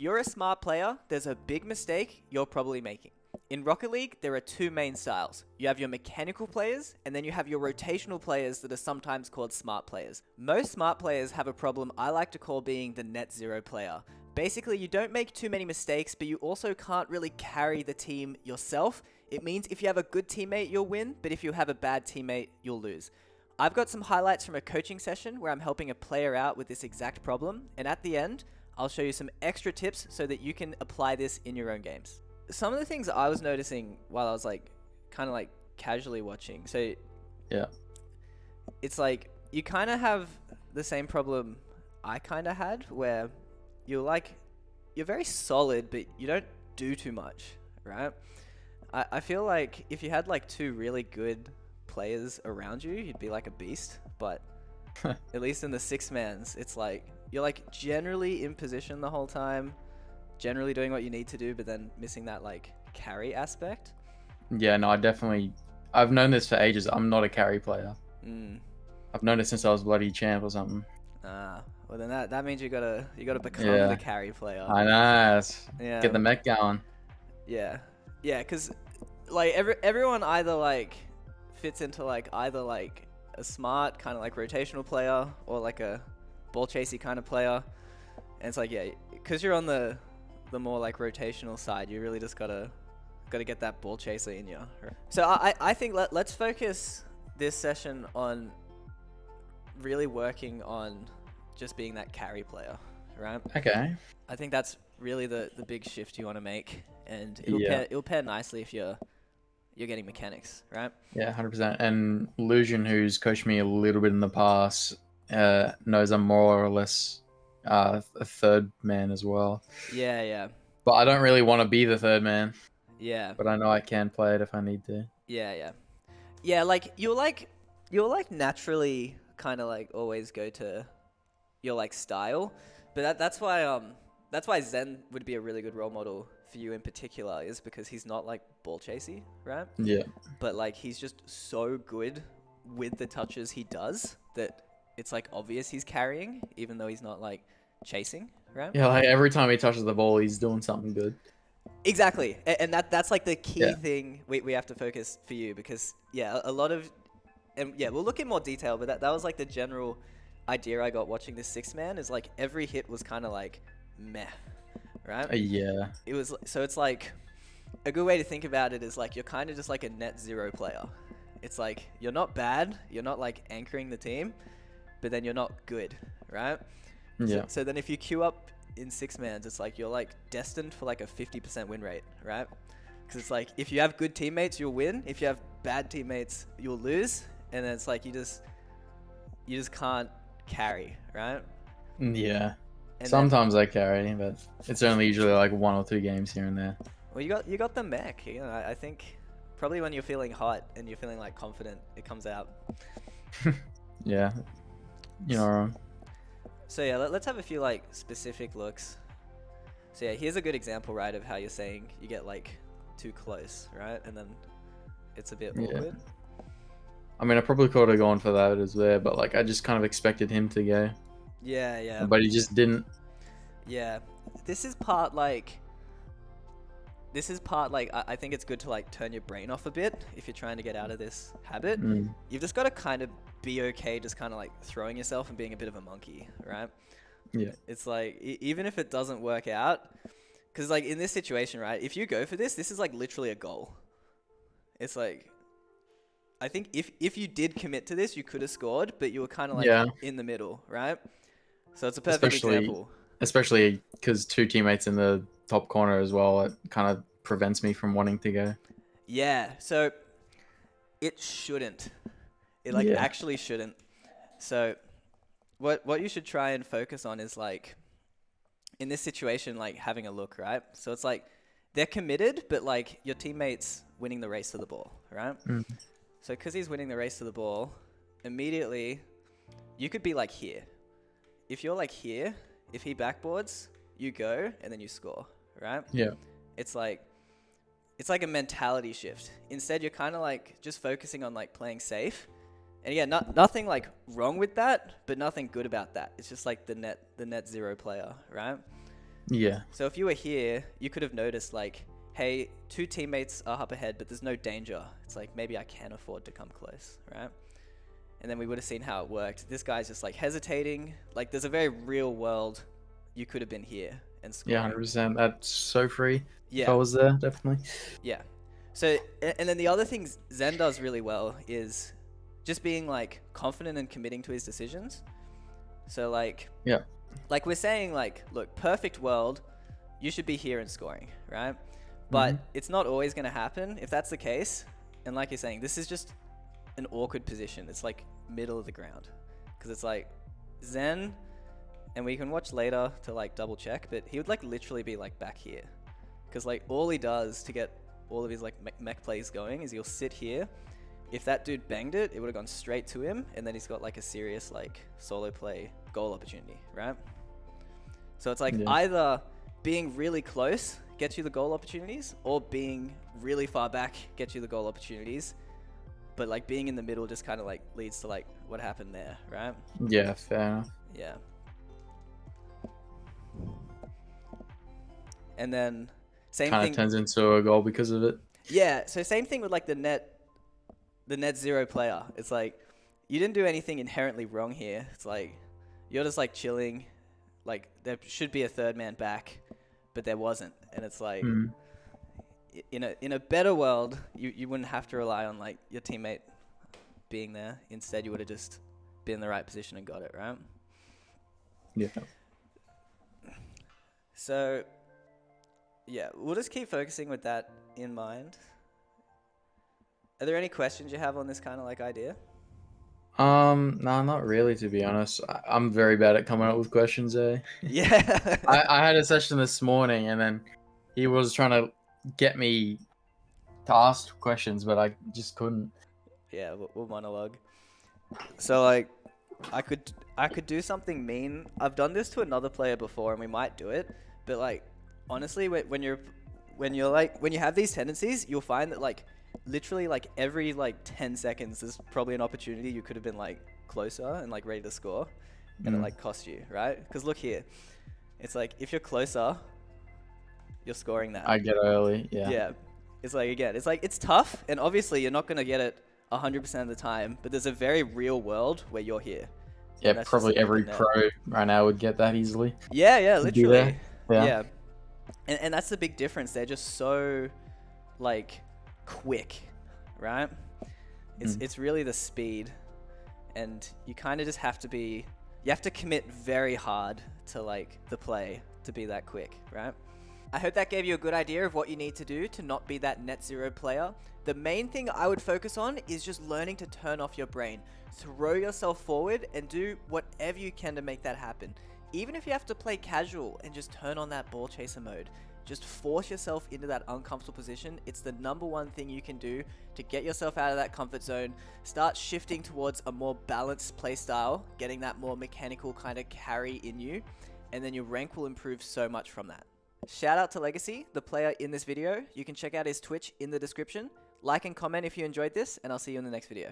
you're a smart player, there's a big mistake you're probably making. In Rocket League, there are two main styles. You have your mechanical players, and then you have your rotational players that are sometimes called smart players. Most smart players have a problem I like to call being the net zero player. Basically, you don't make too many mistakes, but you also can't really carry the team yourself. It means if you have a good teammate, you'll win, but if you have a bad teammate, you'll lose. I've got some highlights from a coaching session where I'm helping a player out with this exact problem, and at the end, I'll show you some extra tips so that you can apply this in your own games. Some of the things I was noticing while I was kind of casually watching. So Yeah. it's like you kind of have the same problem I kind of had where you're very solid, but you don't do too much, right? I feel like if you had two really good players around you, you'd be like a beast. But at least in the six mans, it's like you're generally in position the whole time, generally doing what you need to do, but then missing that carry aspect. Yeah, no, I've known this for ages. I'm not a carry player. Mm. I've known it since I was bloody champ or something. Well then that means you gotta become Yeah. the carry player. I know. Yeah. Get the mech going. Yeah, because everyone either fits into either a smart kind of rotational player or a ball chasey kind of player, and it's because you're on the more rotational side, you really just gotta get that ball chaser in you. So I think let's focus this session on really working on just being that carry player, right? Okay. I think that's really the big shift you want to make, and Yeah. it'll pair nicely if you're getting mechanics, right? Yeah, 100%. And Lucian, who's coached me a little bit in the past, knows I'm more or less a third man as well. Yeah. But I don't really want to be the third man. Yeah. But I know I can play it if I need to. Yeah. You'll naturally kind of always go to your style, but that's why Zen would be a really good role model for you in particular, is because he's not ball chasey, right? Yeah. But he's just so good with the touches he does that it's obvious he's carrying, even though he's not chasing, right? Yeah, every time he touches the ball, he's doing something good. Exactly, and that's the key Yeah. thing we have to focus for you, because a lot of, and we'll look in more detail, but that was the general idea I got watching this six man, is every hit was kind of meh, right? Yeah. It was, so it's a good way to think about it is you're kind of just a net zero player. It's you're not bad, you're not anchoring the team, but then you're not good, right? Yeah. So then if you queue up in six mans, it's you're destined for a 50% win rate, right? Because it's if you have good teammates, you'll win. If you have bad teammates, you'll lose. And then it's you just can't carry, right? Yeah. And Sometimes I carry, but it's only usually one or two games here and there. well, you got the mech. You know, I think probably when you're feeling hot and you're feeling confident, it comes out. Yeah. You're not wrong. So yeah, let's have a few specific looks. So yeah, here's a good example, right, of how you're saying you get too close, right? And then it's a bit Yeah. awkward. I mean, I probably could have gone for that as well, but I just kind of expected him to go. Yeah. But he just didn't. Yeah. This is part I think it's good to turn your brain off a bit if you're trying to get out of this habit. Mm. You've just got to kind of be okay just kind of throwing yourself and being a bit of a monkey, right? Yeah. It's even if it doesn't work out, because in this situation, right, if you go for this is literally a goal. It's I think if you did commit to this, you could have scored, but you were kind of Yeah. in the middle, right? So it's a perfect example. Especially because two teammates in the top corner as well, it kind of prevents me from wanting to go. Yeah, so it shouldn't. It Yeah. actually shouldn't. So what you should try and focus on is in this situation, having a look, right? So it's they're committed, but your teammate's winning the race to the ball, right? Mm. So because he's winning the race to the ball, immediately you could be here. If you're here, if he backboards, you go and then you score, right? Yeah. It's it's a mentality shift. Instead, you're kind of just focusing on playing safe. And again, nothing wrong with that, but nothing good about that. It's just the net zero player, right? Yeah. So if you were here, you could have noticed like, hey, 2 teammates are up ahead, but there's no danger. It's like, maybe I can afford to come close, right? And then we would have seen how it worked. This guy's just like hesitating. Like there's a very real world. You could have been here and Yeah, scoring. 100%. That's so free. If I Yeah, was there, definitely. yeah. So, and then the other thing Zen does really well is just being like confident and committing to his decisions. So like, Yeah. like we're saying like, look, perfect world, you should be here and scoring, right? But it's not always going to happen. If that's the case, and like you're saying, this is just an awkward position. It's like middle of the ground, because it's like Zen, and we can watch later to like double check, but he would like literally be like back here, because like all he does to get all of his like mech plays going is he'll sit here. If that dude banged it, it would have gone straight to him, and then he's got like a serious like solo play goal opportunity, right? So it's like either being really close gets you the goal opportunities, or being really far back gets you the goal opportunities. But like being in the middle just kind of like leads to like what happened there, right? Yeah, fair enough. Yeah. And then same Kind thing. of turns into a goal because of it. Yeah. So same thing with like the net zero player. It's like you didn't do anything inherently wrong here. It's like you're just like chilling. Like there should be a third man back, but there wasn't. And it's like in a better world, you wouldn't have to rely on like your teammate being there. Instead, you would have just been in the right position and got it, right? Yeah. So yeah, we'll just keep focusing with that in mind. Are there any questions you have on this kind of like idea? No, not really, to be honest. I'm very bad at coming up with questions, eh? Yeah. I had a session this morning, and then he was trying to get me to ask questions, but I just couldn't. Yeah, we'll monologue. So like, I could do something mean. I've done this to another player before, and we might do it. But like, honestly, when you have these tendencies, you'll find that like, literally like every like 10 seconds, there's probably an opportunity you could have been like closer and like ready to score, and it like cost you, right? Because look here, it's like if you're closer, you're scoring that. I get early, yeah. Yeah. It's like, again, it's like, it's tough, and obviously you're not going to get it 100% of the time, but there's a very real world where you're here. Yeah, probably every pro right now would get that easily. Yeah, literally. Yeah. Yeah. And that's the big difference. They're just so, like, quick, right? It's really the speed, and you kind of just have to be, you have to commit very hard to, like, the play to be that quick, right? I hope that gave you a good idea of what you need to do to not be that net zero player. The main thing I would focus on is just learning to turn off your brain. Throw yourself forward and do whatever you can to make that happen. Even if you have to play casual and just turn on that ball chaser mode, just force yourself into that uncomfortable position. It's the #1 thing you can do to get yourself out of that comfort zone. Start shifting towards a more balanced play style, getting that more mechanical kind of carry in you, and then your rank will improve so much from that. Shout out to Legacy, the player in this video. You can check out his Twitch in the description. Like and comment if you enjoyed this, and I'll see you in the next video.